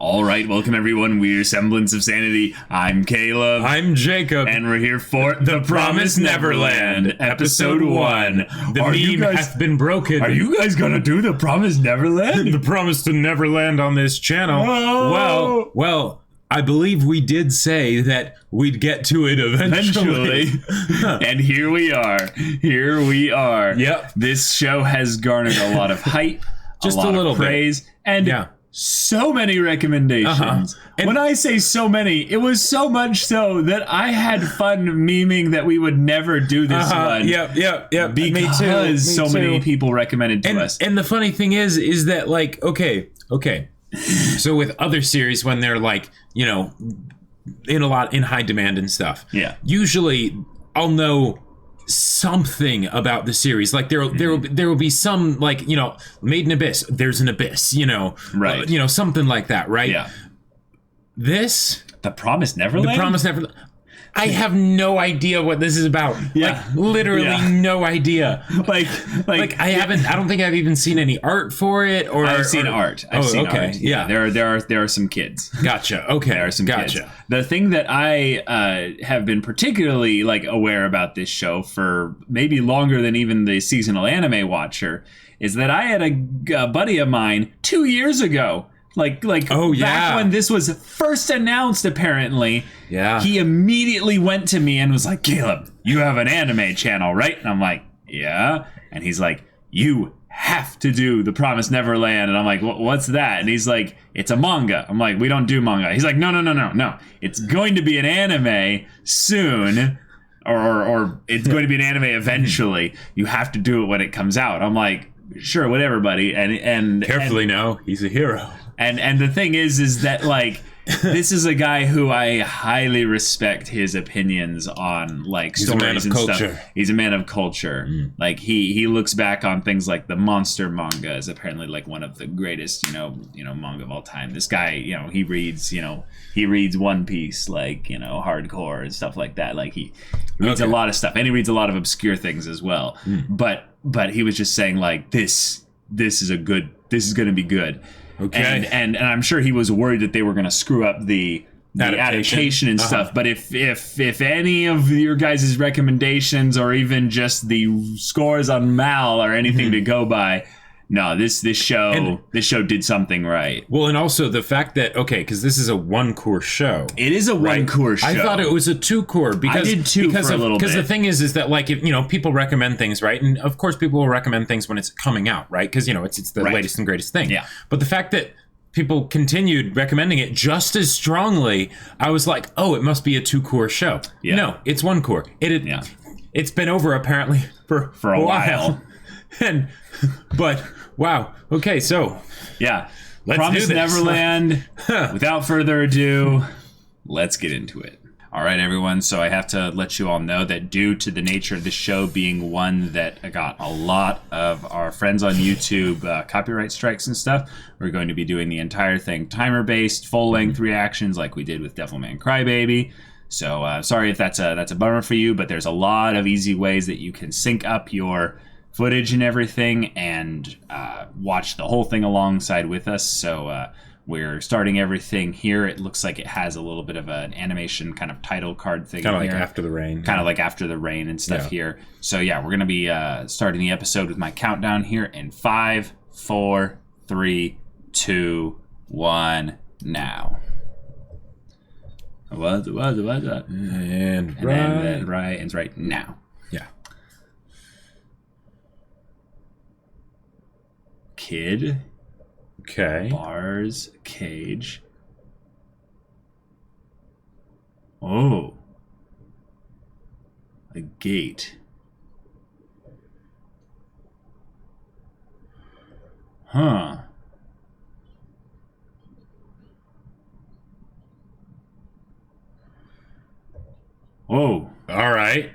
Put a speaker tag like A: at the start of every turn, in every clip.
A: All right, welcome everyone. We're Semblance of Sanity. I'm Caleb.
B: I'm Jacob.
A: And we're here for The Promised Neverland, Episode 1.
B: The meme hath been broken.
A: Are you guys gonna do The Promised Neverland?
B: The Promise to Neverland on this channel?
A: Oh.
B: Well, I believe we did say that we'd get to it eventually.
A: And here we are.
B: Yep.
A: This show has garnered a lot of hype,
B: Just
A: a
B: little
A: of praise, and so many recommendations.
B: And
A: when I say so many, it was so much so that I had fun memeing that we would never do this one.
B: Yep.
A: Because so many people recommended to us.
B: And the funny thing is that, like, okay. So with other series, when they're like, you know, in high demand and stuff, usually I'll know something about the series. Like there will be some, like, you know, Made in Abyss. There's an abyss, you know,
A: right?
B: You know, something like that, right?
A: Yeah.
B: The
A: Promised Neverland.
B: The Promised Neverland. I have no idea what this is about.
A: Yeah.
B: Like, literally no idea.
A: Like
B: I don't think I've even seen any art for it, or
A: I've seen art. I've seen art.
B: Yeah.
A: There are some kids.
B: Gotcha. Okay.
A: There are some kids. The thing that I have been particularly like aware about this show for maybe longer than even the seasonal anime watcher is that I had a buddy of mine 2 years ago. Back when this was first announced, apparently, he immediately went to me and was like, Caleb, you have an anime channel, right? And I'm like, yeah. And he's like, you have to do The Promised Neverland. And I'm like, what's that? And he's like, it's a manga. I'm like, we don't do manga. He's like, no. It's going to be an anime soon. Or it's going to be an anime eventually. You have to do it when it comes out. I'm like, sure, whatever, buddy. And
B: carefully now, he's a hero.
A: And the thing is that, like, this is a guy who I highly respect his opinions on, like, stories and stuff. He's a man of culture. Like, he looks back on things like the Monster manga as apparently like one of the greatest, you know, manga of all time. This guy, you know, he reads One Piece, like, you know, hardcore and stuff like that. Like, he reads a lot of stuff, and he reads a lot of obscure things as well. But he was just saying, like, this is going to be good.
B: Okay.
A: And I'm sure he was worried that they were going to screw up the adaptation and stuff. But if any of your guys' recommendations or even just the scores on Mal are anything to go by, no, this show did something right.
B: Well, and also the fact that, because this is a one-course show.
A: It is a one-course show.
B: I thought it was a two-core because
A: I did too for a little bit.
B: Because the thing is that, like, if, you know, people recommend things, right? And of course people will recommend things when it's coming out, right? Because, you know, it's the latest and greatest thing.
A: Yeah.
B: But the fact that people continued recommending it just as strongly, I was like, oh, it must be a two-core show. Yeah. No, it's one-core. It's been over apparently for a while. But wow. Okay, so
A: let's Promised
B: do this.
A: Neverland. Without further ado, let's get into it. All right, everyone. So I have to let you all know that due to the nature of the show being one that got a lot of our friends on YouTube copyright strikes and stuff, we're going to be doing the entire thing timer-based, full-length reactions like we did with Devilman Crybaby. So sorry if that's a bummer for you, but there's a lot of easy ways that you can sync up your footage and everything and watch the whole thing alongside with us. So we're starting everything here. It looks like it has a little bit of an animation kind of title card thing.
B: Kind of like After the Rain.
A: Kind of like After the Rain and stuff here. So yeah, we're going to be starting the episode with my countdown here in 5, 4, 3, 2, 1, now. What?
B: And
A: then right now.
B: Yeah.
A: Kid.
B: Okay.
A: Bars. Cage. Oh. A gate. Huh. Whoa.
B: All right.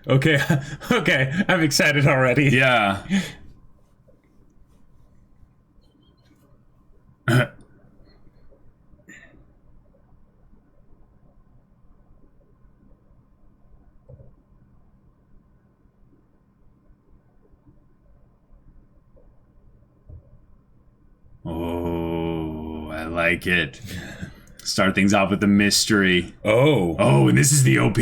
B: Okay. Okay. I'm excited already.
A: Yeah. I like it. Start things off with the mystery.
B: Oh.
A: Oh, and this is the OP?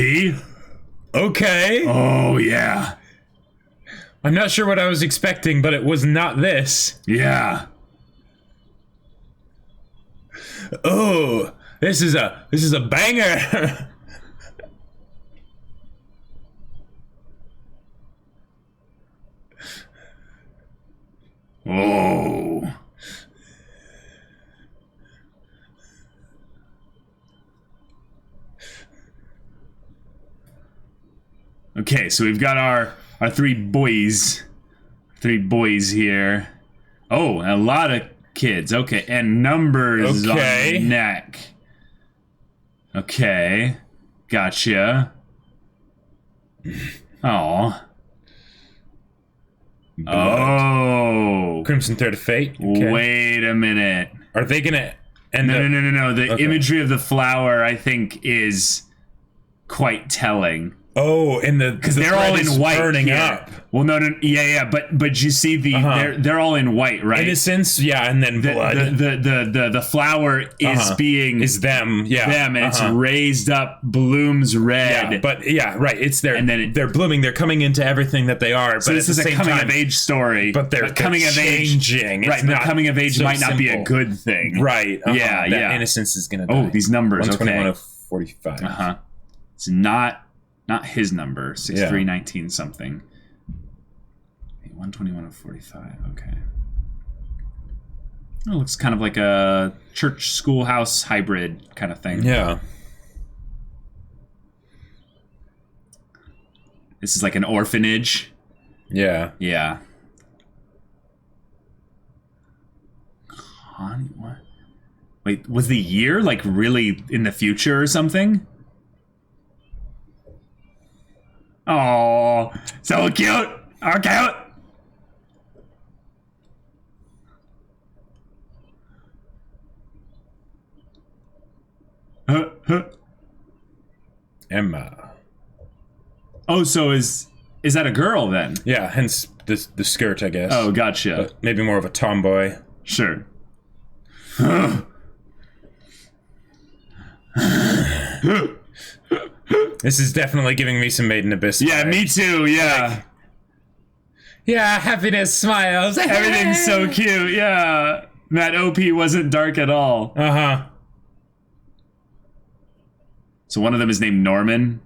B: Okay.
A: Oh, yeah.
B: I'm not sure what I was expecting, but it was not this.
A: Yeah.
B: Oh, this is a banger.
A: Oh. Okay, so we've got our three boys. Three boys here. Oh, a lot of kids. Okay, and numbers on the neck. Okay. Gotcha. Oh. Oh.
B: Crimson Thread of Fate. Okay.
A: Wait a minute.
B: Are they gonna end up...
A: No. The imagery of the flower, I think, is quite telling.
B: Oh, and
A: because they're all in white,
B: burning up.
A: Well, no, yeah, but you see they're all in white, right?
B: Innocence, yeah, and then blood.
A: The flower is
B: them, yeah,
A: and it's raised up, blooms red.
B: Yeah, but yeah, right. It's their,
A: and then
B: they're blooming. They're coming into everything that they are.
A: So
B: but
A: this is a coming of age story,
B: but they're
A: coming of age,
B: right?
A: But coming of age might not be a good thing,
B: right?
A: Yeah.
B: Innocence is gonna die.
A: Oh, these numbers,
B: 121 of 45.
A: It's not his number, 6319 something. 121 of 45, okay. It looks kind of like a church schoolhouse hybrid kind of thing.
B: Yeah.
A: This is like an orphanage.
B: Yeah.
A: Yeah. Connie, what? Wait, was the year like really in the future or something? Oh, so cute. Oh, cute.
B: Emma.
A: Oh, so is that a girl then?
B: Yeah, hence the skirt, I guess.
A: Oh, gotcha.
B: But maybe more of a tomboy.
A: Sure.
B: This is definitely giving me some Made in Abyss vibes.
A: Yeah, me too, yeah.
B: Yeah, happiness, smiles.
A: Everything's so cute, yeah. That OP wasn't dark at all.
B: Uh-huh.
A: So one of them is named Norman.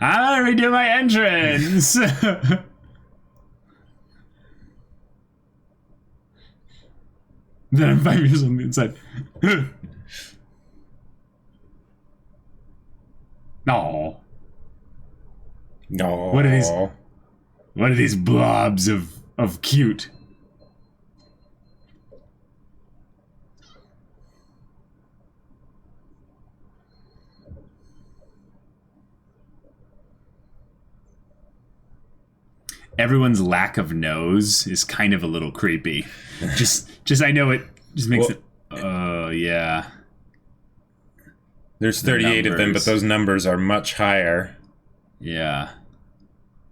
A: I want to redo my entrance. Then I'm 5 years on the inside. No.
B: No.
A: What are these blobs of cute? Everyone's lack of nose is kind of a little creepy. Just I know it just makes it. Oh yeah.
B: There's 38 of them, but those numbers are much higher.
A: Yeah.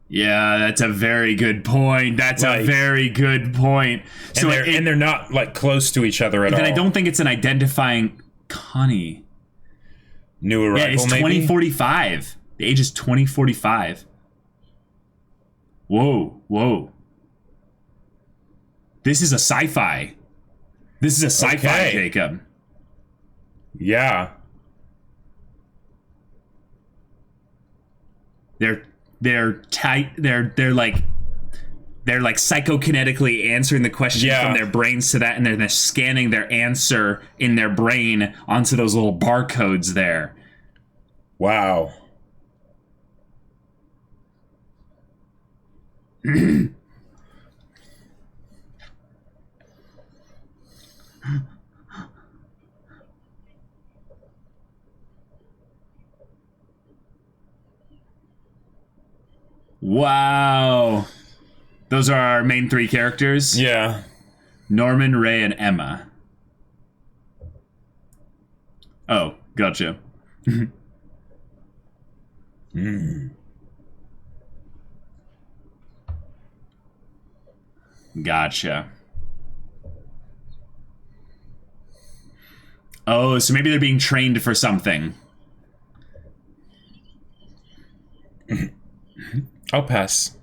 A: Yeah, that's a very good point. That's a very good point.
B: So and they're not like close to each other at all.
A: And I don't think it's an identifying Connie.
B: New arrival,
A: yeah, it's 2045. The age is 2045. Whoa. This is a sci-fi. This is a sci-fi, Jacob.
B: Yeah.
A: They're tight. They're like psychokinetically answering the question from their brains to that, and they're scanning their answer in their brain onto those little barcodes there.
B: Wow.
A: Wow. Those are our main three characters?
B: Yeah.
A: Norman, Ray, and Emma. Oh, gotcha. Gotcha. Oh, so maybe they're being trained for something.
B: I'll pass.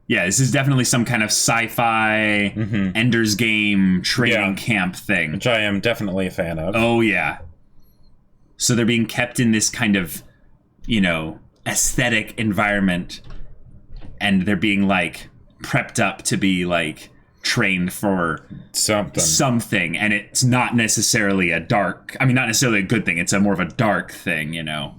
A: Yeah, this is definitely some kind of sci-fi Ender's Game training camp thing.
B: Which I am definitely a fan of.
A: Oh, yeah. So they're being kept in this kind of, you know, aesthetic environment. And they're being, like, prepped up to be, like, trained for something. And it's not necessarily a dark... I mean, not necessarily a good thing. It's a more of a dark thing, you know.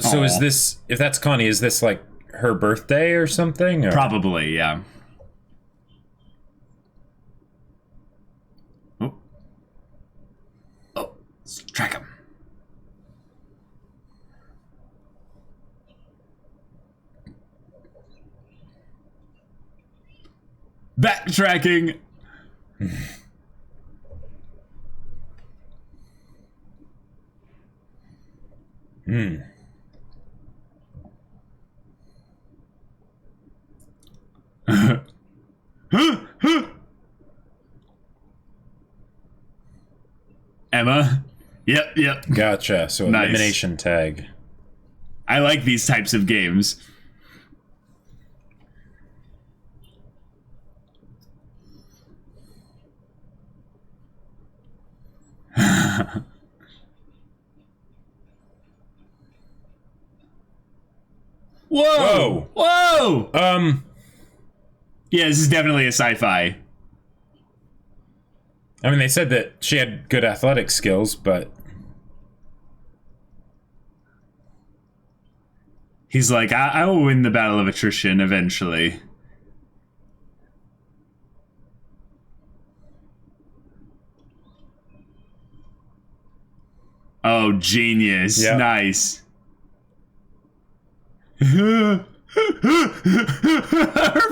B: So is this, if that's Connie, is this like her birthday or something? Or?
A: Probably, yeah. Oh, let's track him. Backtracking. Emma. Yep.
B: Gotcha. So
A: nice.
B: Elimination tag.
A: I like these types of games. Whoa! Yeah, this is definitely a sci-fi.
B: I mean, they said that she had good athletic skills, but...
A: He's like, I will win the battle of attrition eventually. Oh, genius. Yep. Nice. Her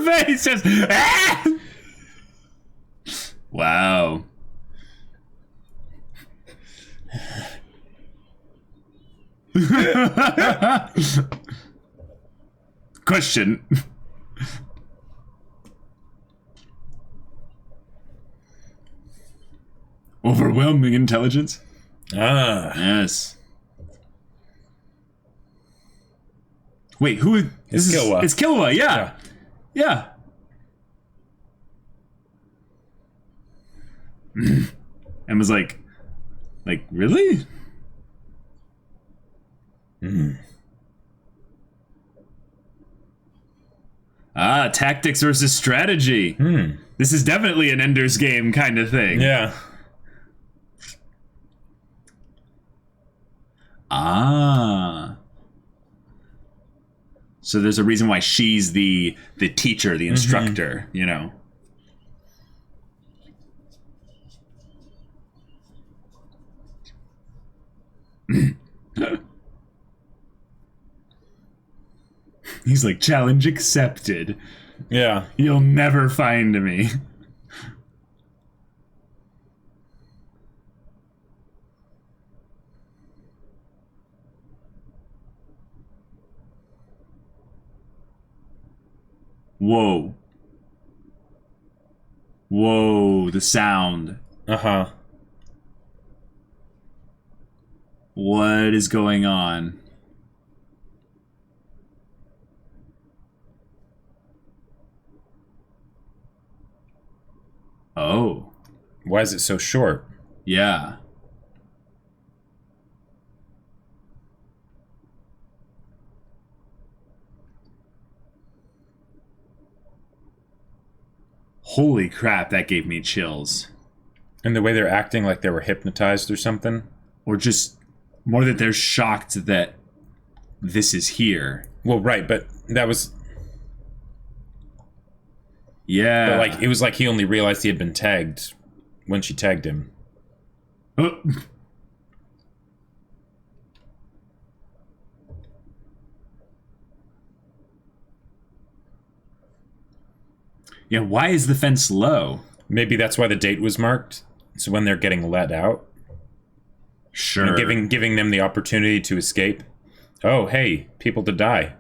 A: face just... Ah! Wow. Question. Overwhelming intelligence?
B: Ah.
A: Yes. Wait, who is...
B: It's Killua.
A: It's Killua, yeah. And was like, really? Ah, tactics versus strategy. This is definitely an Ender's Game kind of thing.
B: Yeah.
A: Ah. So there's a reason why she's the teacher, the instructor, you know. He's like, challenge accepted.
B: Yeah.
A: You'll never find me. Whoa. Whoa, the sound.
B: Uh-huh.
A: What is going on? Oh.
B: Why is it so short?
A: Yeah. Holy crap, that gave me chills.
B: And the way they're acting like they were hypnotized or something?
A: Or just more that they're shocked that this is here.
B: Well, right, but that was...
A: Yeah.
B: But, like, it was like he only realized he had been tagged when she tagged him.
A: Oh. Yeah, why is the fence low?
B: Maybe that's why the date was marked. So when they're getting let out.
A: Sure.
B: And giving them the opportunity to escape. Oh, hey, people to die.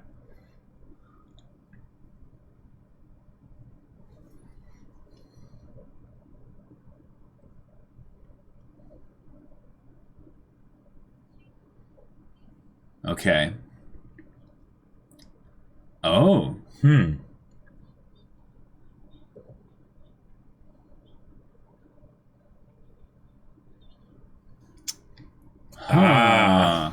A: Okay. Oh. Huh.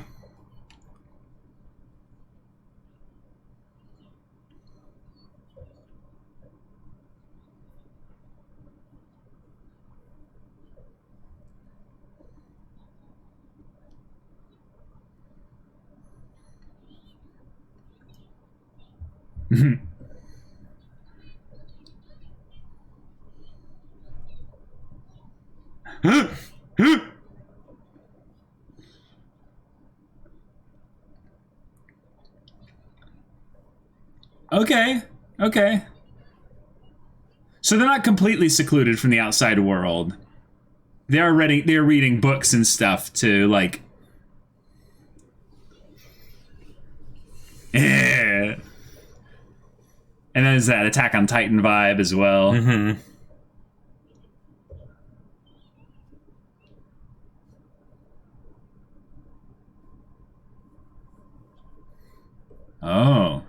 A: Okay. Okay. So they're not completely secluded from the outside world. They're reading books and stuff to like. And then there's that Attack on Titan vibe as well.
B: Mm-hmm.
A: Oh.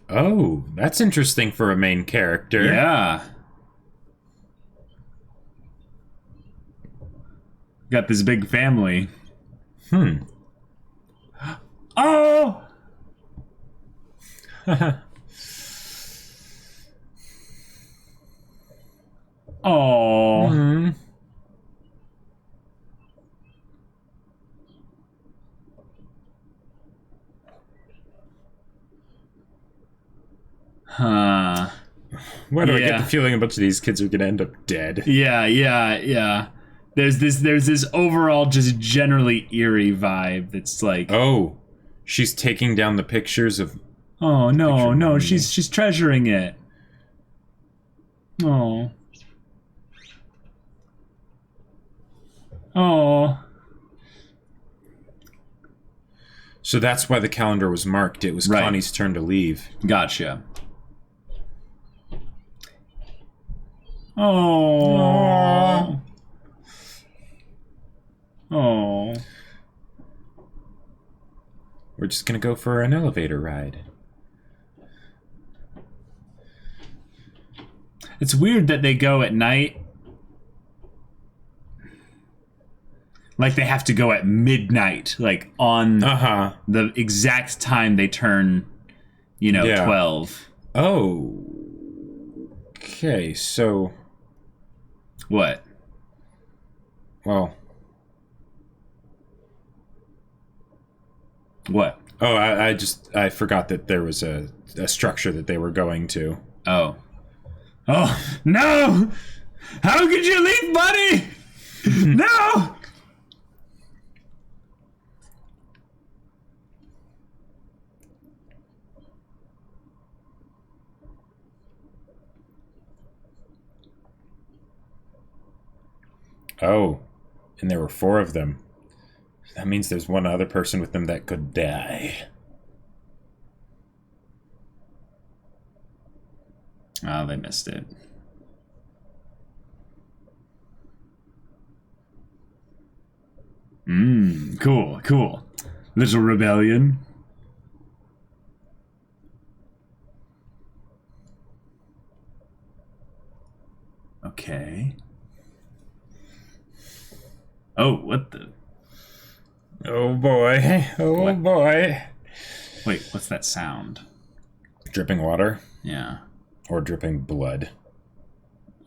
B: Oh, that's interesting for a main character.
A: Yeah. Got this big family. Oh! Oh.
B: Mm-hmm.
A: Huh.
B: Why do I get the feeling a bunch of these kids are gonna end up dead?
A: Yeah. There's this overall just generally eerie vibe that's like,
B: oh, she's taking down the pictures of.
A: oh no, she's treasuring it. Oh. Oh.
B: So that's why the calendar was marked. It was Connie's turn to leave.
A: Gotcha. Oh. Oh.
B: We're just gonna go for an elevator ride.
A: It's weird that they go at night. Like they have to go at midnight, like on the exact time they turn, 12.
B: Oh. Okay, so.
A: What?
B: Well.
A: What?
B: Oh, I forgot that there was a structure that they were going to.
A: Oh. Oh, no! How could you leave, buddy? No!
B: Oh, and there were 4 of them. That means there's one other person with them that could die.
A: Oh, they missed it. Cool. Little rebellion. Okay. Oh, what the?
B: Oh boy. Oh what? Boy.
A: Wait, what's that sound?
B: Dripping water?
A: Yeah.
B: Or dripping blood?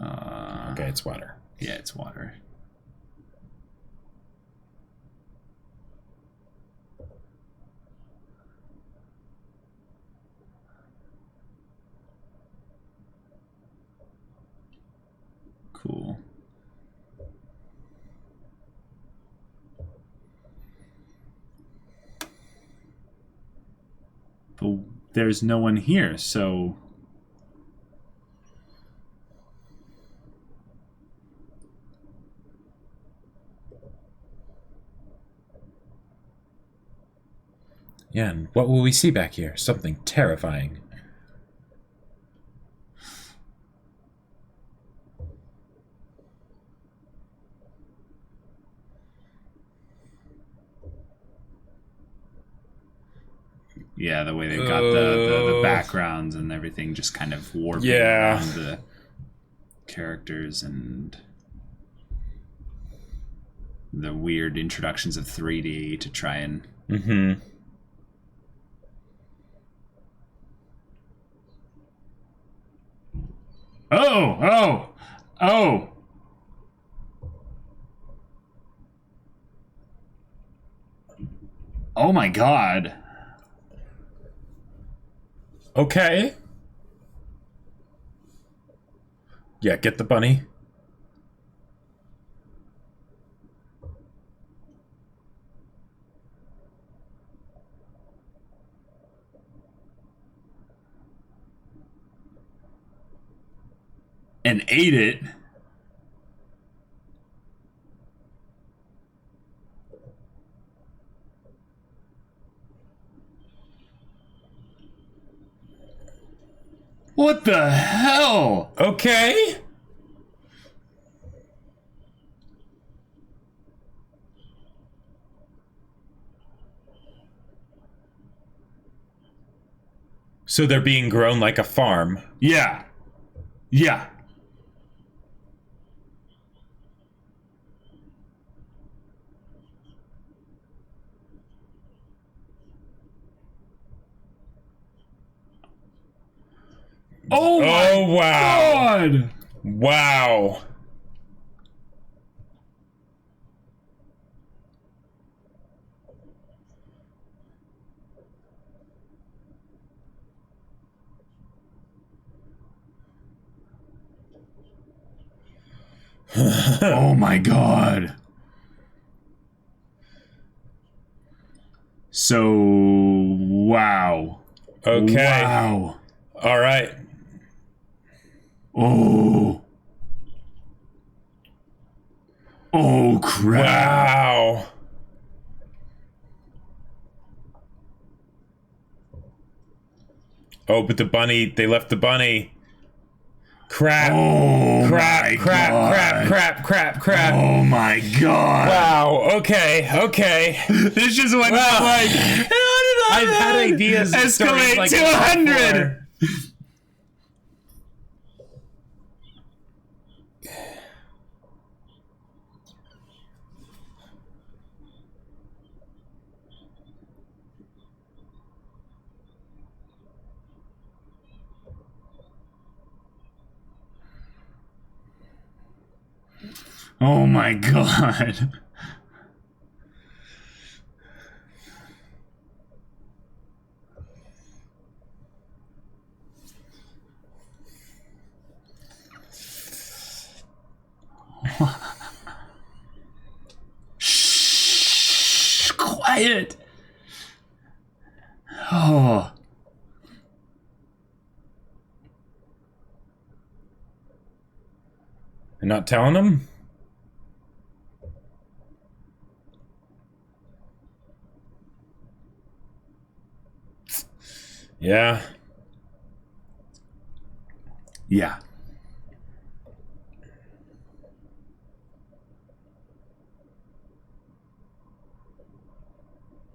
B: Okay, it's water.
A: Yeah, it's water. Cool. there's no one here, so...
B: Yeah, and what will we see back here? Something terrifying.
A: Yeah, the way they've got the backgrounds and everything just kind of warping around the characters and the weird introductions of 3D to try and...
B: Mm-hmm.
A: Oh! Oh my god.
B: Okay. Yeah, get the bunny.
A: And ate it. What the hell?
B: Okay. So they're being grown like a farm.
A: Yeah. Yeah. Oh my
B: wow.
A: god!
B: Wow.
A: Oh my god. So, wow.
B: Okay.
A: Wow.
B: All right.
A: Oh. Oh, crap.
B: Wow. Oh, but the bunny, they left the bunny. Crap.
A: Oh,
B: crap,
A: my
B: crap,
A: god.
B: crap, crap, crap, crap.
A: Oh my god.
B: Wow. Okay.
A: This just went from like,
B: I've had ideas of stories
A: escalate
B: like
A: to
B: this
A: 100.
B: before.
A: Oh my god. Shh, quiet. Oh.
B: You're not telling them? Yeah.
A: Yeah.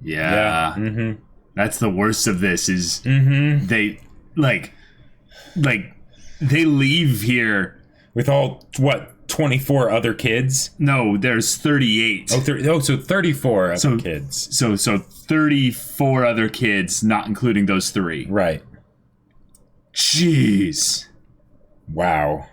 A: Yeah.
B: Mm-hmm.
A: That's the worst of this is
B: Mm-hmm.
A: they like they leave here
B: With all, what, 24 other kids?
A: No, there's 38.
B: So 34 other
A: So-
B: kids.
A: So 34 other kids, not including those 3.
B: Right.
A: Jeez.
B: Wow.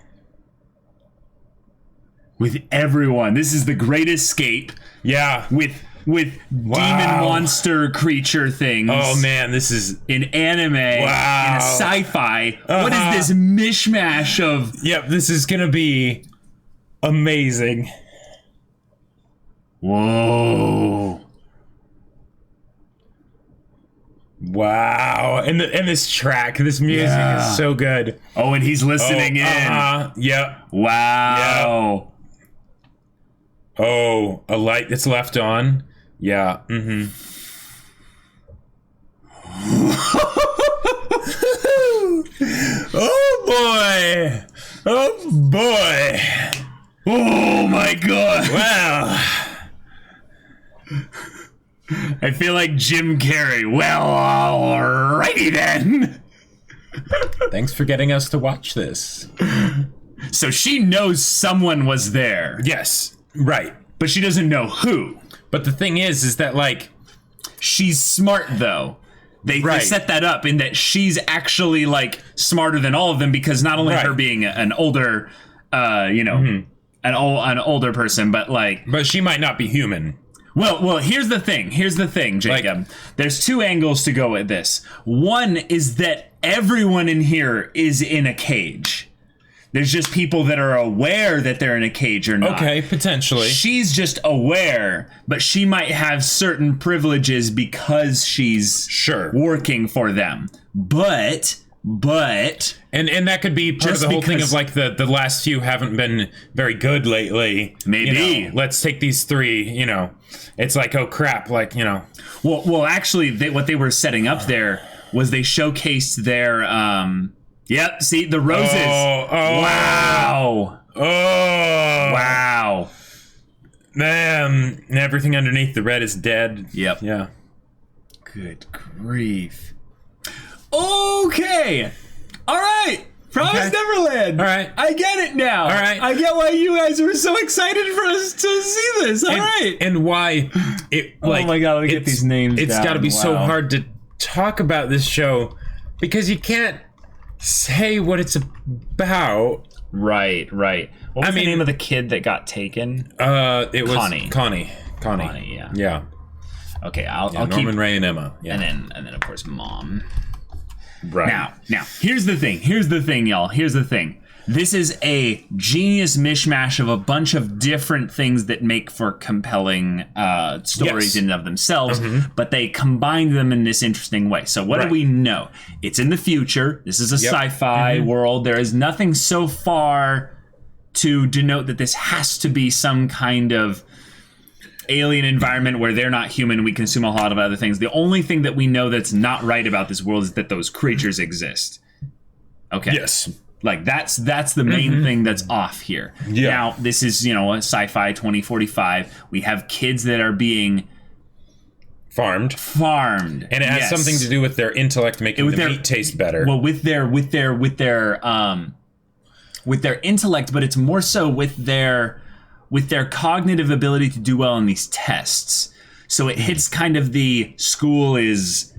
A: With everyone. This is the great escape
B: Yeah.
A: with demon monster creature things.
B: Oh, man, this is...
A: In anime, in a sci-fi. What is this mishmash of...
B: Yep, this is gonna be amazing.
A: Whoa.
B: Wow. And this track, this music is so good.
A: Oh, and he's listening in.
B: Yep.
A: Wow.
B: Yep. Oh, a light that's left on. Yeah. Mm-hmm. Oh boy. Oh boy.
A: Oh my god.
B: Wow.
A: I feel like Jim Carrey. Well, alrighty then.
B: Thanks for getting us to watch this.
A: So she knows someone was there.
B: Yes. Right.
A: But she doesn't know who.
B: But the thing is that, like...
A: She's smart, though. They set that up in that she's actually, like, smarter than all of them because not only her being an older, an older person, but, like...
B: But she might not be human.
A: Well, here's the thing, Jacob. Like, there's two angles to go at this. One is that everyone in here is in a cage. There's just people that are aware that they're in a cage or not.
B: Okay, potentially. She's
A: just aware, but she might have certain privileges because she's working for them. But
B: and that could be part of the whole thing of like the last few haven't been very good lately.
A: Maybe.
B: Let's take these three, It's like, oh crap, like,
A: Well, actually, what they were setting up there was they showcased their Yep, see, the roses. Wow. Wow.
B: Man, everything underneath the red is dead.
A: Yep.
B: Yeah.
A: Good grief. Okay. All right. Promised Neverland.
B: All right.
A: I get it now.
B: All right.
A: I get why you guys were so excited for us to see this. All right.
B: And why it, like...
A: Oh my god, let me get these names
B: It's
A: down.
B: got to be so hard to talk about this show because you can't say what it's about.
A: Right. What was the name of the kid that got taken?
B: It was
A: Connie,
B: Connie, yeah.
A: Okay, I'll keep
B: Norman, Ray, and Emma. Yeah.
A: And then of course Mom.
B: Right.
A: Now, here's the thing, y'all. Here's the thing. This is a genius mishmash of a bunch of different things that make for compelling stories in and of themselves, but they combine them in this interesting way. So what do we know? It's in the future. This is a sci-fi world. There is nothing so far to denote that this has to be some kind of alien environment where they're not human. We consume a lot of other things. The only thing that we know that's not right about this world is that those creatures exist. Okay.
B: Yes.
A: Like that's the main thing that's off here.
B: Yeah.
A: Now this is, a sci-fi 2045. We have kids that are being
B: farmed. And it has something to do with their intellect making the meat taste better.
A: Well, with their intellect, but it's more so with their cognitive ability to do well on these tests. So it hits kind of the school is,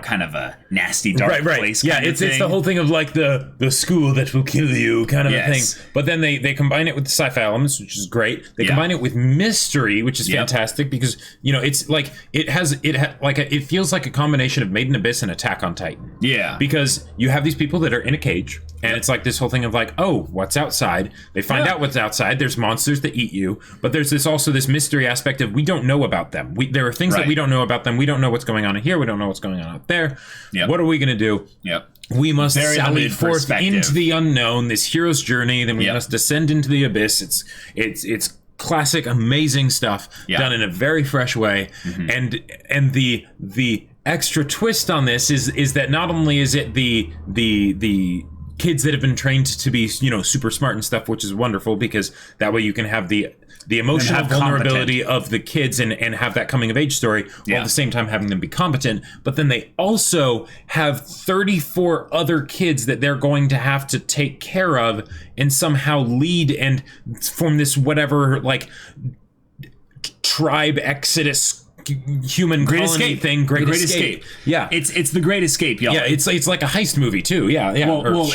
A: kind of a nasty dark place.
B: Yeah, it's the whole thing of like the school that will kill you kind of a thing. But then they combine it with the sci-fi elements, which is great. They combine it with mystery, which is fantastic because it's like it feels like a combination of Made in Abyss and Attack on Titan.
A: Yeah,
B: because you have these people that are in a cage. And it's like this whole thing of like, oh, what's outside? They find out what's outside. There's monsters that eat you. But there's also this mystery aspect of we don't know about them. There are things that we don't know about them. We don't know what's going on in here. We don't know what's going on out there.
A: Yep.
B: What are we going to do?
A: Yep.
B: We must sally forth into the unknown, this hero's journey. Then we must descend into the abyss. It's classic, amazing stuff done in a very fresh way. And the extra twist on this is that not only is it the kids that have been trained to be, super smart and stuff, which is wonderful because that way you can have the emotional vulnerability of the kids and have that coming of age story while at the same time having them be competent. But then they also have 34 other kids that they're going to have to take care of and somehow lead and form this whatever like tribe exodus human
A: Great
B: colony
A: Escape
B: thing. Great Escape. Yeah,
A: it's the Great Escape, y'all.
B: Yeah, it's like a heist movie too. Yeah.
A: Well,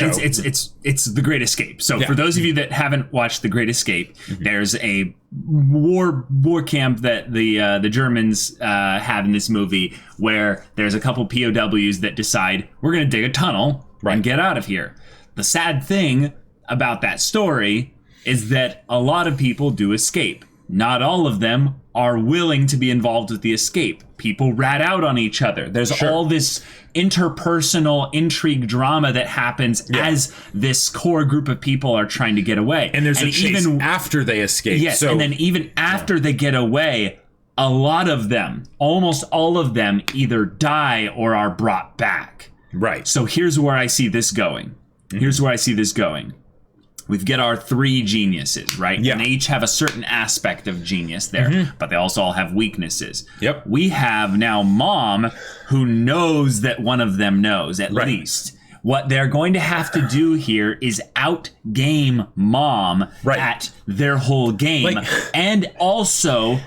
A: it's the Great Escape. So for those of you that haven't watched the Great Escape, there's a war camp that the Germans have in this movie where there's a couple POWs that decide we're going to dig a tunnel and get out of here. The sad thing about that story is that a lot of people do escape. Not all of them are willing to be involved with the escape. People rat out on each other. There's all this interpersonal intrigue drama that happens as this core group of people are trying to get away.
B: And there's a chase even after they escape.
A: Yes, and then even after they get away, a lot of them, almost all of them, either die or are brought back.
B: Right.
A: So here's where I see this going. Here's where I see this going. We've got our three geniuses, right?
B: Yeah.
A: And they each have a certain aspect of genius there, but they also all have weaknesses.
B: Yep.
A: We have now Mom, who knows that one of them knows, at least. What they're going to have to do here is outgame Mom at their whole game. And also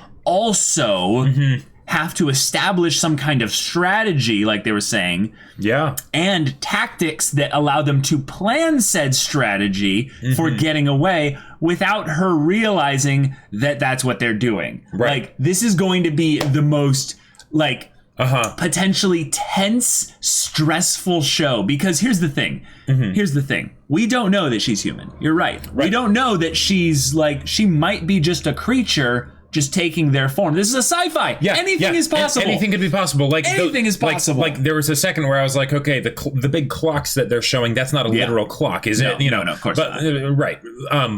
A: have to establish some kind of strategy, like they were saying.
B: Yeah. And
A: tactics that allow them to plan said strategy for getting away without her realizing that that's what they're doing.
B: Right.
A: Like, this is going to be the most, like, potentially tense, stressful show. Because here's the thing. Here's the thing. We don't know that she's human. You're right. We don't know that she's, like, she might be just a creature just taking their form. This is a sci-fi. Yeah, anything is possible.
B: Anything could be possible. Like
A: anything is possible.
B: Like there was a second where I was like, okay, the big clocks that they're showing, that's not a literal clock, is it?
A: No, of course not.
B: Right.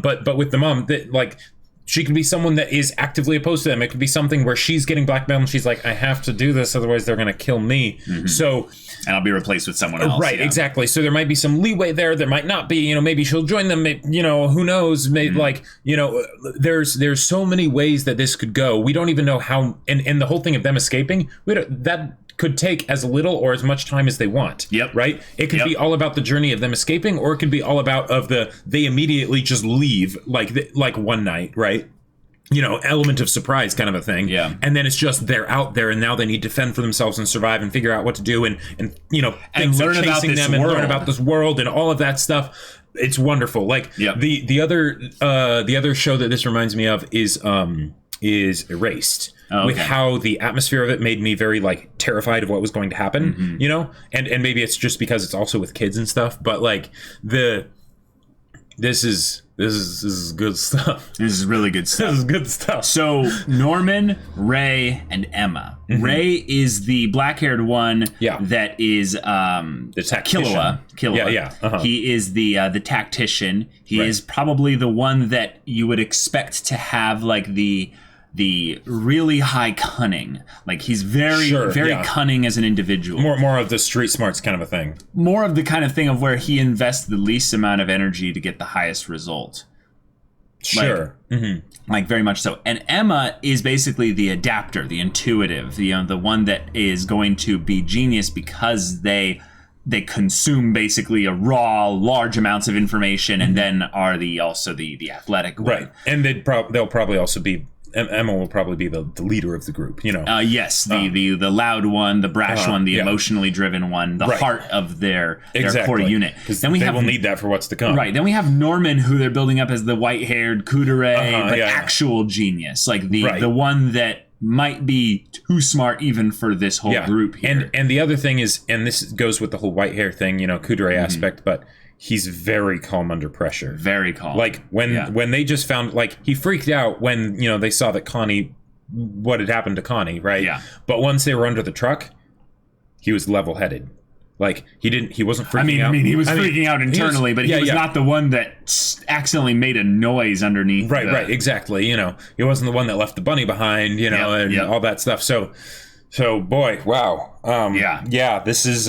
B: But with the mom, like, she could be someone that is actively opposed to them. It could be something where she's getting blackmailed and she's like, I have to do this, otherwise they're going to kill me. So,
A: and I'll be replaced with someone else.
B: Right, exactly. So there might be some leeway there. There might not be. You know, maybe she'll join them. You know, who knows? Maybe, like, you know, there's so many ways that this could go. We don't even know how. And the whole thing of them escaping, that could take as little or as much time as they want.
A: Yep.
B: Right? It could be all about the journey of them escaping, or it could be all about they immediately just leave like one night, right? You know, element of surprise kind of a thing. Yeah. And then it's just they're out there and now they need to fend for themselves and survive and figure out what to do and you know,
A: and learn about this
B: them and learn about this world and all of that stuff. It's wonderful. Like the other show that this reminds me of is Erased. With how the atmosphere of it made me very, like, terrified of what was going to happen, you know? And maybe it's just because it's also with kids and stuff, but like this is good stuff.
A: This is really good stuff.
B: This is good stuff.
A: So Norman, Ray, and Emma. Ray is the black-haired one that is
B: the
A: Killua. He is the tactician. He is probably the one that you would expect to have, like, the really high cunning. Like, he's very cunning as an individual.
B: More of the street smarts kind of a thing.
A: More of the kind of thing of where he invests the least amount of energy to get the highest result.
B: Sure.
A: Like, very much so. And Emma is basically the adapter, the intuitive, the one that is going to be genius because they consume basically a raw, large amounts of information, and then are also the athletic one.
B: Right. And they'll probably also be Emma will probably be the leader of the group, you know.
A: Yes, the loud one, the brash one, the emotionally driven one, the heart of their core unit.
B: Then they will need that for what's to come.
A: Right. Then we have Norman, who they're building up as the white-haired kudere, but actual genius, like the one that might be too smart even for this whole group here.
B: And the other thing is, and this goes with the whole white hair thing, you know, kudere aspect, but he's very calm under pressure.
A: Very calm.
B: Like when they just found, like, he freaked out when, you know, they saw that what had happened to Connie, right? Yeah. But once they were under the truck, he was level-headed. Like, he wasn't freaking out.
A: I mean, he was freaking out internally, but he was not the one that accidentally made a noise underneath.
B: Right, exactly. You know, he wasn't the one that left the bunny behind, you know, and all that stuff. So boy, wow. This is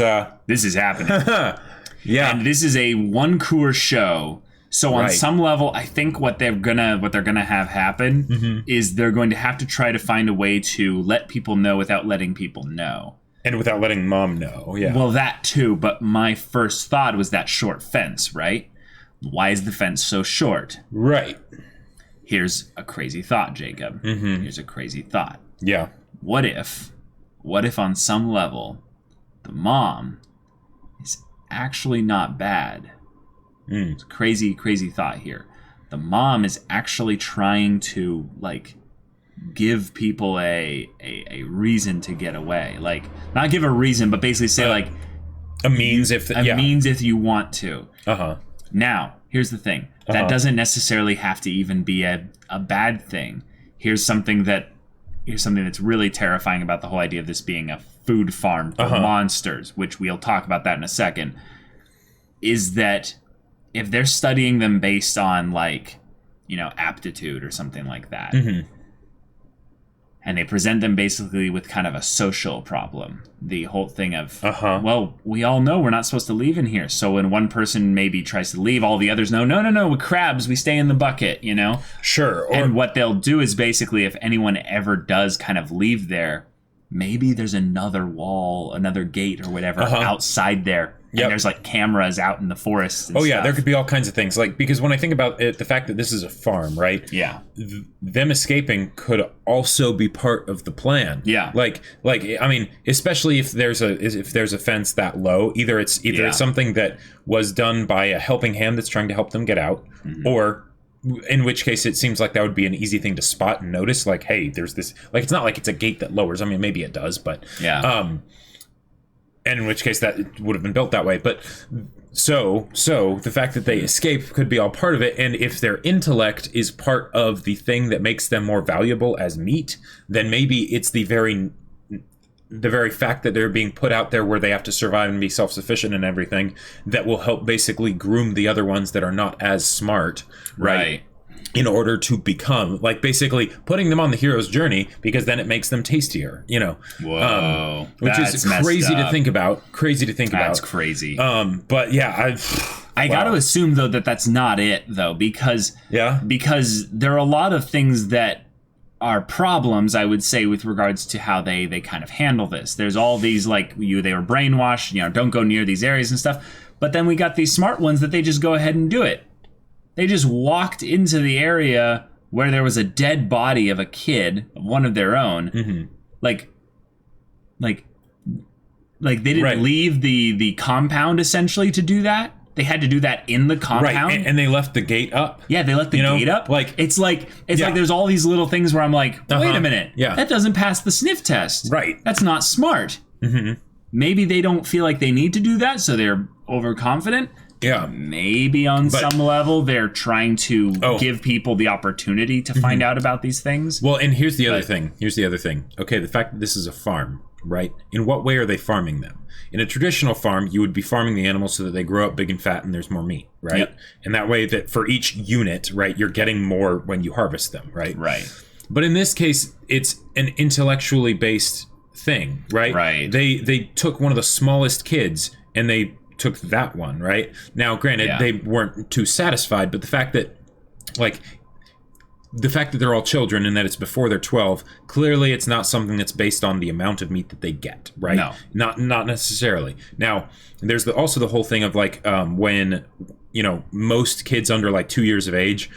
A: happening. Yeah, and this is a one-cour show. So on some level, I think what they're gonna have happen is they're going to have to try to find a way to let people know without letting people know.
B: And without letting Mom know,
A: Well, that too, but my first thought was that short fence, right? Why is the fence so short?
B: Right.
A: Here's a crazy thought, Jacob. Here's a crazy thought.
B: Yeah.
A: What if on some level, the mom is actually not bad? It's a crazy thought here. The mom is actually trying to, like, give people a reason to get away. Like, not give a reason, but basically say, like,
B: a means
A: if you want to. Now, here's the thing. That doesn't necessarily have to even be a bad thing. Here's something that here's something that's really terrifying about the whole idea of this being a food farm for monsters, which we'll talk about that in a second, is that if they're studying them based on, like, you know, aptitude or something like that, and they present them basically with kind of a social problem, the whole thing of, well, we all know we're not supposed to leave in here. So when one person maybe tries to leave, all the others know, no, we're crabs, we stay in the bucket, you know?
B: Sure.
A: And what they'll do is basically, if anyone ever does kind of leave there, maybe there's another wall, another gate or whatever outside there. And there's like cameras out in the forest and stuff.
B: There could be all kinds of things. Like, because when I think about it, the fact that this is a farm, right?
A: Yeah.
B: Them escaping could also be part of the plan. Yeah. Like I mean, especially if there's a fence that low, either it's something that was done by a helping hand that's trying to help them get out, or in which case it seems like that would be an easy thing to spot and notice. Like, hey, there's this. Like, it's not like it's a gate that lowers. I mean, maybe it does, but and in which case that would have been built that way. But so the fact that they escape could be all part of it. And if their intellect is part of the thing that makes them more valuable as meat, then maybe it's the very fact that they're being put out there where they have to survive and be self-sufficient and everything that will help basically groom the other ones that are not as smart, right? In order to become, like, basically putting them on the hero's journey, because then it makes them tastier, you know.
A: Whoa.
B: Which is crazy to think about.
A: That's crazy.
B: But yeah,
A: I got to assume, though, that that's not it, though, because there are a lot of things that are problems, I would say, with regards to how they kind of handle this. There's all these, like, they were brainwashed, you know, don't go near these areas and stuff. But then we got these smart ones that they just go ahead and do it. They just walked into the area where there was a dead body of a kid, of one of their own. Like they didn't leave the compound, essentially, to do that. They had to do that in the compound.
B: Right, and they left the gate up.
A: Yeah, they left the gate up. Like, it's like there's all these little things where I'm like, wait a minute. Yeah. That doesn't pass the sniff test. Right. That's not smart. Maybe they don't feel like they need to do that, so they're overconfident. Yeah. Maybe on some level they're trying to give people the opportunity to find out about these things.
B: Well, and here's the other thing. Okay, the fact that this is a farm, right? In what way are they farming them? In a traditional farm, you would be farming the animals so that they grow up big and fat and there's more meat, right? Yep. And that way that for each unit, right, you're getting more when you harvest them, right? Right. But in this case, it's an intellectually based thing, right? Right. They took one of the smallest kids and they took that one, right? Now, granted, they weren't too satisfied, but the fact that they're all children and that it's before they're 12, clearly it's not something that's based on the amount of meat that they get, right? No. Not necessarily. Now, there's also the whole thing of, like, when, you know, most kids under, like, 2 years of age,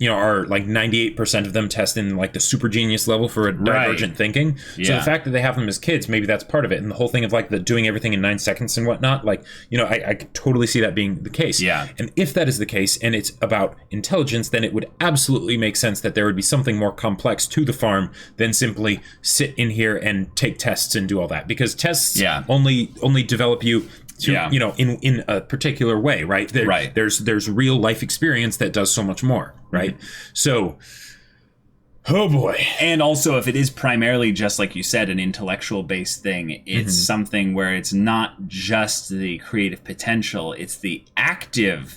B: you know, are like 98% of them test in, like, the super genius level for divergent thinking. Yeah. So the fact that they have them as kids, maybe that's part of it. And the whole thing of, like, the doing everything in 9 seconds and whatnot, like, you know, I could totally see that being the case. Yeah. And if that is the case and it's about intelligence, then it would absolutely make sense that there would be something more complex to the farm than simply sit in here and take tests and do all that. Because tests only develop you to, you know, in a particular way, right? There's real life experience that does so much more, right? So, oh boy.
A: And also, if it is primarily just, like you said, an intellectual based thing, it's something where it's not just the creative potential, it's the active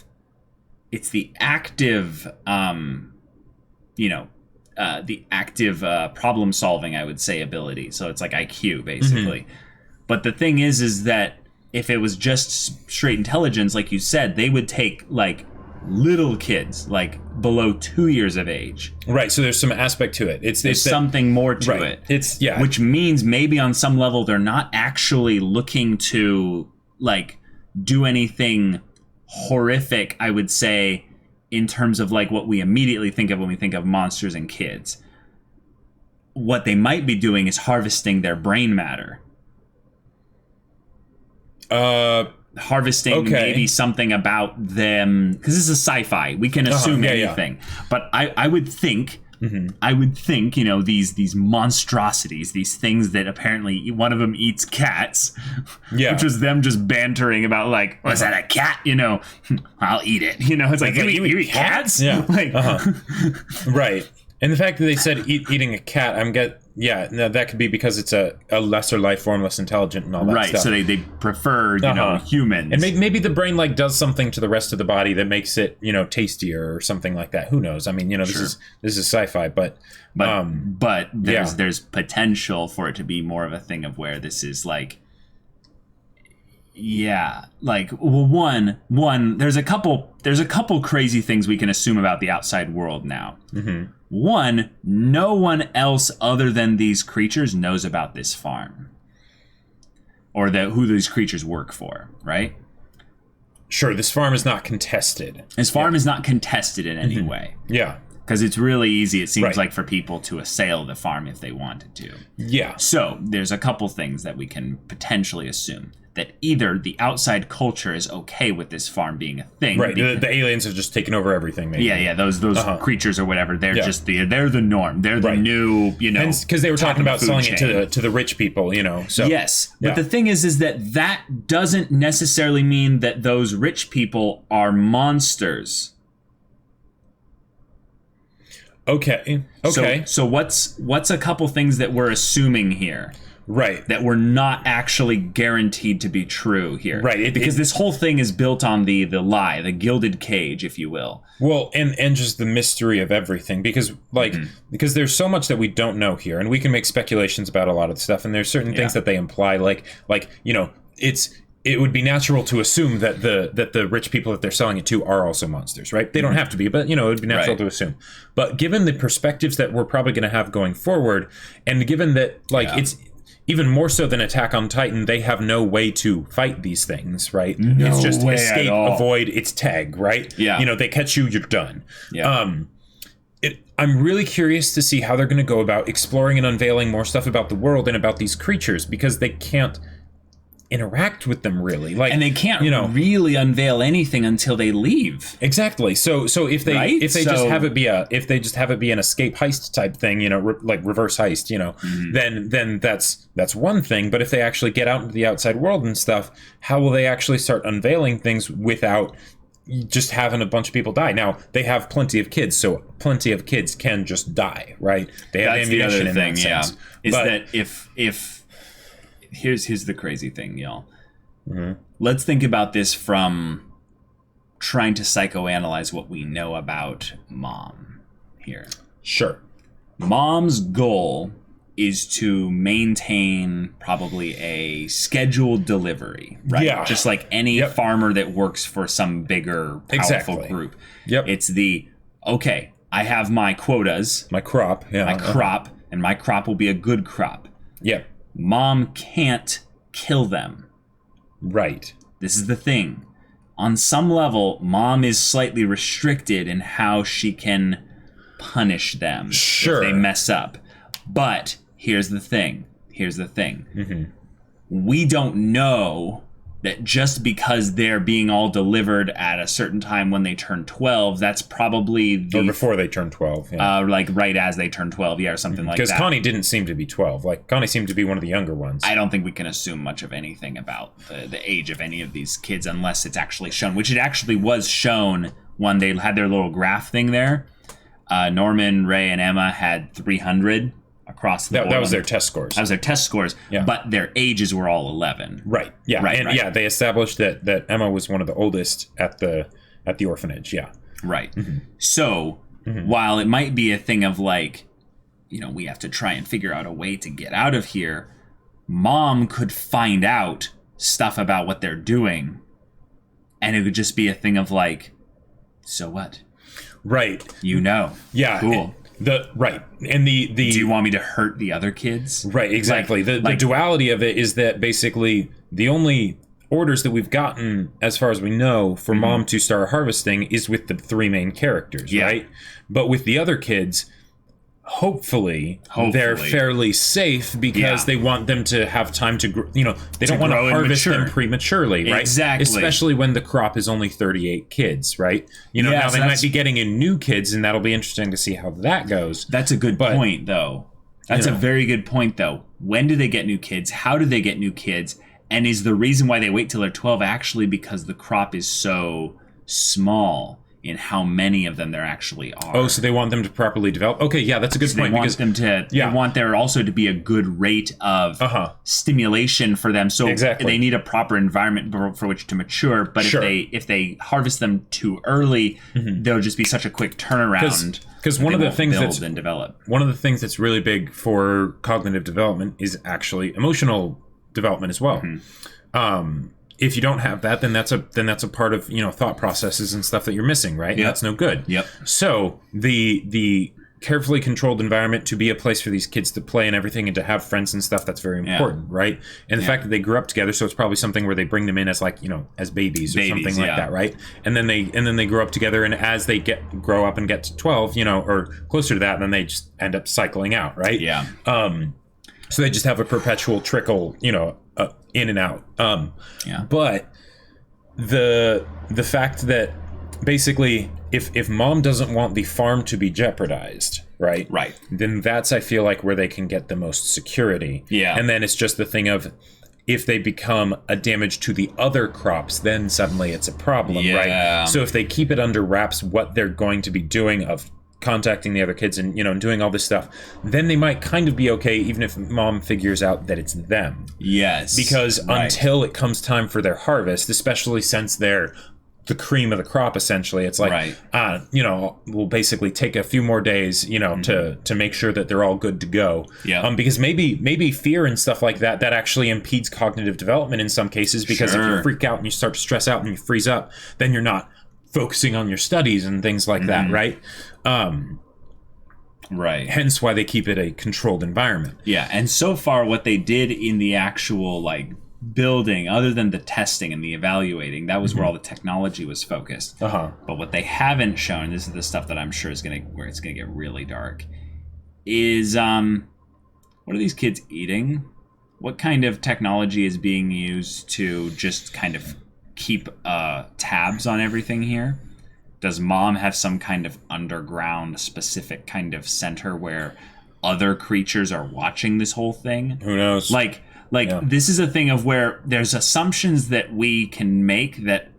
A: problem solving, I would say, ability. So it's like IQ, basically. But the thing is that if it was just straight intelligence, like you said, they would take, like, little kids, like, below 2 years of age.
B: Right, so there's some aspect to it.
A: There's something more to it. Which means maybe on some level they're not actually looking to, like, do anything horrific, I would say, in terms of, like, what we immediately think of when we think of monsters and kids. What they might be doing is harvesting their brain matter. Harvesting maybe something about them, because this is a sci-fi. We can assume anything. But I would think, you know, these monstrosities, these things that apparently one of them eats cats, which was them just bantering about, like, was that a cat? You know, I'll eat it. You know, it's like, you eat cats?
B: Yeah. Like, right. And the fact that they said eating a cat, Yeah, no, that could be because it's a lesser life form, less intelligent, and all that stuff.
A: Right, so they prefer, humans.
B: And maybe the brain, like, does something to the rest of the body that makes it, tastier or something like that. Who knows? I mean, this is sci-fi, but
A: there's potential for it to be more of a thing of where this is like, one, there's a couple crazy things we can assume about the outside world now.
B: Mm-hmm.
A: One, no one else other than these creatures knows about this farm, or who these creatures work for, right?
B: Sure, this farm is not contested.
A: This farm is not contested in any way.
B: Yeah.
A: Because it's really easy, it seems like, for people to assail the farm if they wanted to.
B: Yeah.
A: So there's a couple things that we can potentially assume. That either the outside culture is okay with this farm being a thing.
B: Right, the aliens have just taken over everything. Maybe.
A: Yeah, those creatures or whatever, they're just they're the norm. They're the new,
B: because they were talking about selling it to the rich people, So
A: yes, but the thing is that doesn't necessarily mean that those rich people are monsters.
B: Okay.
A: So what's a couple things that we're assuming here?
B: Right.
A: That we're not actually guaranteed to be true here.
B: Right.
A: Because this whole thing is built on the lie, the gilded cage, if you will.
B: Well, and just the mystery of everything. Because, because there's so much that we don't know here. And we can make speculations about a lot of the stuff. And there's certain things that they imply, it would be natural to assume that the rich people that they're selling it to are also monsters, right? They don't have to be, but, it would be natural to assume. But given the perspectives that we're probably going to have going forward, and given that, it's... Even more so than Attack on Titan, they have no way to fight these things, right? It's just escape, avoid, it's tag, right?
A: Yeah.
B: They catch you, you're done.
A: Yeah.
B: I'm really curious to see how they're going to go about exploring and unveiling more stuff about the world and about these creatures, because they can't interact with them really, and they can't
A: really unveil anything until they leave.
B: Exactly. So if they just have it be an escape heist type thing, like reverse heist, then that's one thing. But if they actually get out into the outside world and stuff, how will they actually start unveiling things without just having a bunch of people die? Now they have plenty of kids, so plenty of kids can just die, right? They have ammunition in that sense.
A: Is that if Here's the crazy thing, y'all.
B: Mm-hmm.
A: Let's think about this from trying to psychoanalyze what we know about Mom here.
B: Sure.
A: Mom's goal is to maintain probably a scheduled delivery, right?
B: Yeah.
A: Just like any farmer that works for some bigger, powerful group.
B: Yep.
A: It's I have my quotas.
B: My crop. Yeah.
A: My crop, and my crop will be a good crop.
B: Yep.
A: Mom can't kill them.
B: Right.
A: This is the thing. On some level, Mom is slightly restricted in how she can punish them if they mess up. But here's the thing.
B: Mm-hmm.
A: We don't know that just because they're being all delivered at a certain time when they turn 12, that's probably
B: or before they turn 12. Yeah.
A: Like right as they turn 12, or something like that.
B: Because Connie didn't seem to be 12. Like, Connie seemed to be one of the younger ones.
A: I don't think we can assume much of anything about the age of any of these kids unless it's actually shown, which it actually was shown when they had their little graph thing there. Norman, Ray, and Emma had 300 across the board.
B: That was their test scores.
A: That was their test scores, but their ages were all 11.
B: Right. Yeah. Right. Yeah, they established that Emma was one of the oldest at the orphanage. Yeah.
A: Right. Mm-hmm. So while it might be a thing of we have to try and figure out a way to get out of here, Mom could find out stuff about what they're doing, and it would just be a thing of so what?
B: Right.
A: Yeah. Cool.
B: And the
A: do you want me to hurt the other kids?
B: Right, exactly. The duality of it is that basically the only orders that we've gotten, as far as we know, for Mom to start harvesting is with the three main characters, right? But with the other kids, hopefully they're fairly safe because they want them to have time to grow. They don't want to harvest them prematurely, right?
A: Exactly.
B: Especially when the crop is only 38 kids, right? Now they might be getting in new kids, and that'll be interesting to see how that goes.
A: That's a good point, though. That's a very good point, though. When do they get new kids? How do they get new kids? And is the reason why they wait till they're 12 actually because the crop is so small? in how many of them there actually are.
B: Oh, so they want them to properly develop. Okay, yeah, that's a good point.
A: They want there also to be a good rate of stimulation for them. So they need a proper environment for which to mature. But if they harvest them too early, there'll just be such a quick turnaround.
B: Because one of the things that's really big for cognitive development is actually emotional development as well. If you don't have that, then that's a part of thought processes and stuff that you're missing, right? That's no good. So the carefully controlled environment to be a place for these kids to play and everything and to have friends and stuff, that's very important, right? And the fact that they grew up together, so it's probably something where they bring them in as as babies or something like that, right? And then they grow up together, and as they grow up and get to 12, or closer to that, then they just end up cycling out, right? So they just have a perpetual trickle, in and out. But the fact that basically if mom doesn't want the farm to be jeopardized, right, then that's, I feel like, where they can get the most security. And then it's just the thing of, if they become a damage to the other crops, then suddenly it's a problem, right? So if they keep it under wraps what they're going to be doing of contacting the other kids and doing all this stuff, then they might kind of be okay, even if mom figures out that it's them. Because until it comes time for their harvest, especially since they're the cream of the crop, essentially, it's like we'll basically take a few more days to make sure that they're all good to go. Because maybe fear and stuff like that actually impedes cognitive development in some cases, because if you freak out and you start to stress out and you freeze up, then you're not focusing on your studies and things like that, right? Hence why they keep it a controlled environment.
A: And so far what they did in the actual building, other than the testing and the evaluating, that was where all the technology was focused. But what they haven't shown, this is the stuff that I'm sure is where it's gonna get really dark, is what are these kids eating? What kind of technology is being used to just kind of keep tabs on everything here? Does mom have some kind of underground specific kind of center where other creatures are watching this whole thing?
B: Who knows?
A: This is a thing of where there's assumptions that we can make that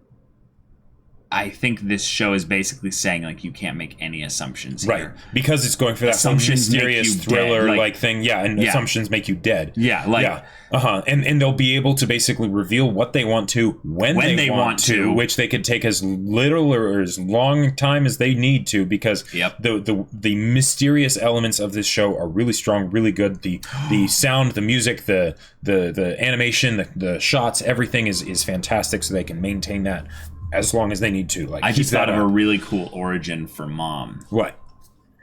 A: I think this show is basically saying, you can't make any assumptions here.
B: Because it's going for that mysterious thriller thing. And assumptions make you dead. And they'll be able to basically reveal what they want to when they want to, which they could take as little or as long time as they need to, because the mysterious elements of this show are really strong, really good. The sound, the music, the animation, the shots, everything is fantastic, so they can maintain that as long as they need to.
A: I just thought of a really cool origin for mom.
B: What?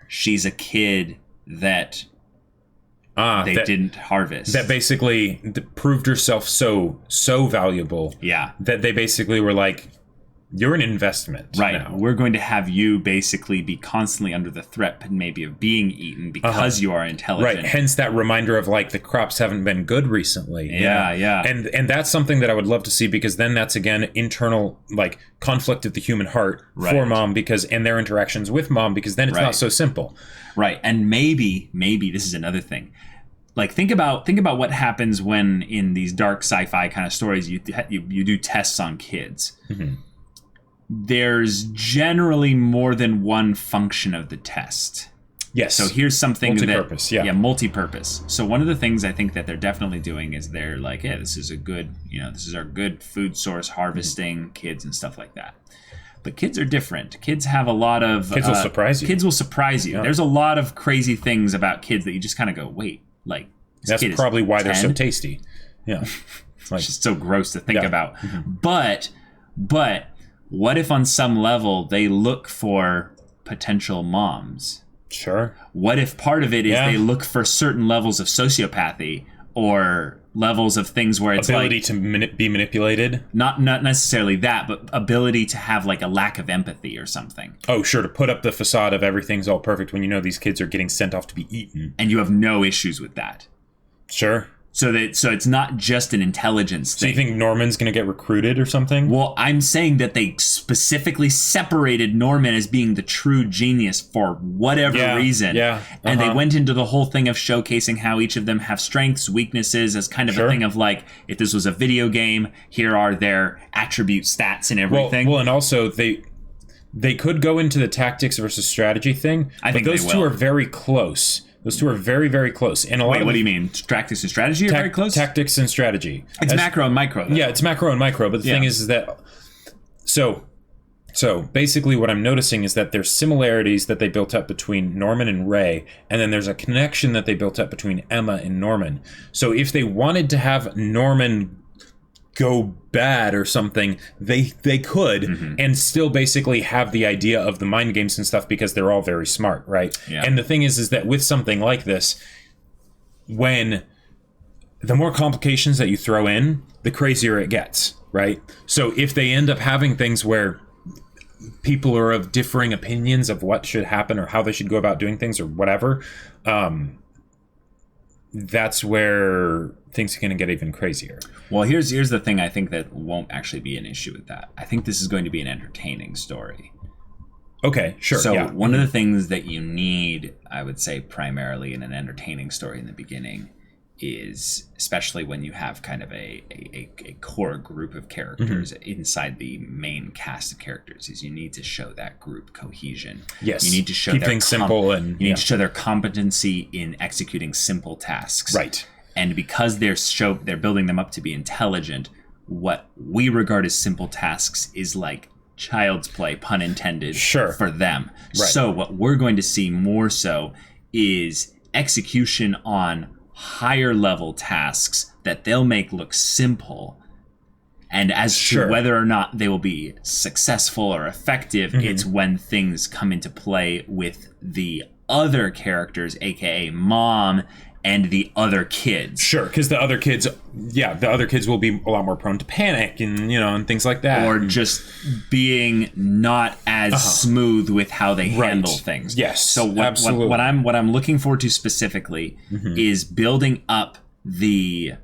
A: She's a kid that they didn't harvest.
B: That basically proved herself so valuable. That they basically were like, you're an investment. Now.
A: We're going to have you basically be constantly under the threat maybe of being eaten because you are intelligent.
B: Hence that reminder of the crops haven't been good recently. And that's something that I would love to see, because then that's again internal conflict of the human heart for mom, and their interactions with mom, because then it's not so simple.
A: And maybe this is another thing. Think about what happens when in these dark sci-fi kind of stories you do tests on kids. There's generally more than one function of the test. So here's something
B: multi-purpose,
A: multi-purpose. So one of the things I think that they're definitely doing is they're like, this is a good, this is our good food source, harvesting kids and stuff like that. But kids are different. Kids have a lot of...
B: Kids will surprise you.
A: Kids will surprise you. There's a lot of crazy things about kids that you just kind of go, wait,
B: that's probably why they're so tasty.
A: It's just so gross to think about. But what if on some level they look for potential moms? What if part of it is they look for certain levels of sociopathy or levels of things where it's
B: ability to be manipulated?
A: Not necessarily that, but ability to have a lack of empathy or something.
B: To put up the facade of everything's all perfect when these kids are getting sent off to be eaten.
A: And you have no issues with that. So it's not just an intelligence thing.
B: So you think Norman's going to get recruited or something?
A: Well, I'm saying that they specifically separated Norman as being the true genius for whatever reason. And they went into the whole thing of showcasing how each of them have strengths, weaknesses, as kind of a thing of if this was a video game, here are their attribute stats and everything.
B: Well, and also they could go into the tactics versus strategy thing.
A: I think
B: those two are very close. Those two are very, very close. And
A: what do you mean? Tactics and strategy are very close?
B: Tactics and strategy.
A: It's macro and micro, though.
B: Yeah, it's macro and micro. But the thing is that... So basically what I'm noticing is that there's similarities that they built up between Norman and Ray, and then there's a connection that they built up between Emma and Norman. So if they wanted to have Norman go bad or something, they could, and still basically have the idea of the mind games and stuff, because they're all very smart, right?
A: Yeah.
B: And the thing is that with something like this, when the more complications that you throw in, the crazier it gets, right? So if they end up having things where people are of differing opinions of what should happen or how they should go about doing things or whatever, that's where things are going to get even crazier.
A: Well, here's the thing I think that won't actually be an issue with that. I think this is going to be an entertaining story.
B: Okay, sure.
A: So one of the things that you need, I would say primarily in an entertaining story in the beginning, is, especially when you have kind of a core group of characters inside the main cast of characters, is you need to show that group cohesion.
B: Yes.
A: You need to show
B: keep things simple, and
A: you need to show their competency in executing simple tasks.
B: Right.
A: And because they're building them up to be intelligent, what we regard as simple tasks is like child's play, pun intended, for them.
B: Right.
A: So what we're going to see more so is execution on higher level tasks that they'll make look simple, and as to whether or not they will be successful or effective, it's when things come into play with the other characters, aka Mom and the other kids.
B: Sure, because the other kids will be a lot more prone to panic and, and things like that.
A: Or just being not as smooth with how they handle things.
B: Yes,
A: so what I'm looking forward to specifically is building up the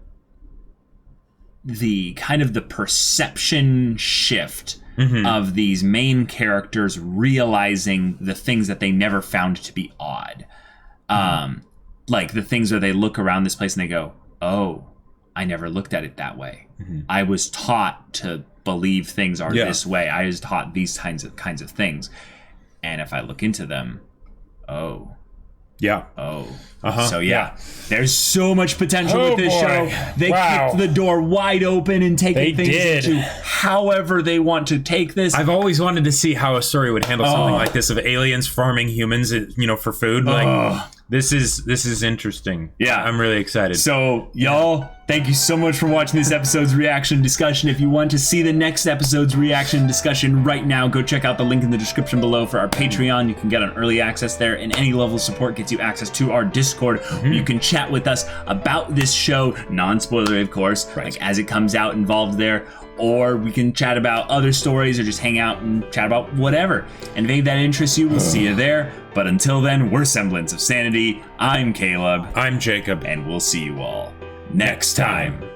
A: kind of the perception shift of these main characters realizing the things that they never found to be odd. Like the things where they look around this place and they go, oh, I never looked at it that way. I was taught to believe things are this way. I was taught these kinds of things. And if I look into them, oh.
B: Yeah.
A: Oh. So there's so much potential with this show. They kicked the door wide open and taken things into however they want to take this.
B: I've always wanted to see how a story would handle something like this, of aliens farming humans, for food. This is interesting.
A: Yeah.
B: I'm really excited.
A: So, y'all, thank you so much for watching this episode's reaction discussion. If you want to see the next episode's reaction discussion right now, go check out the link in the description below for our Patreon. You can get an early access there, and any level of support gets you access to our Discord. You can chat with us about this show, non-spoilery, of course, like as it comes out, involved there. Or we can chat about other stories, or just hang out and chat about whatever. And if any of that interests you, we'll see you there. But until then, we're Semblance of Sanity. I'm Caleb.
B: I'm Jacob.
A: And we'll see you all next time.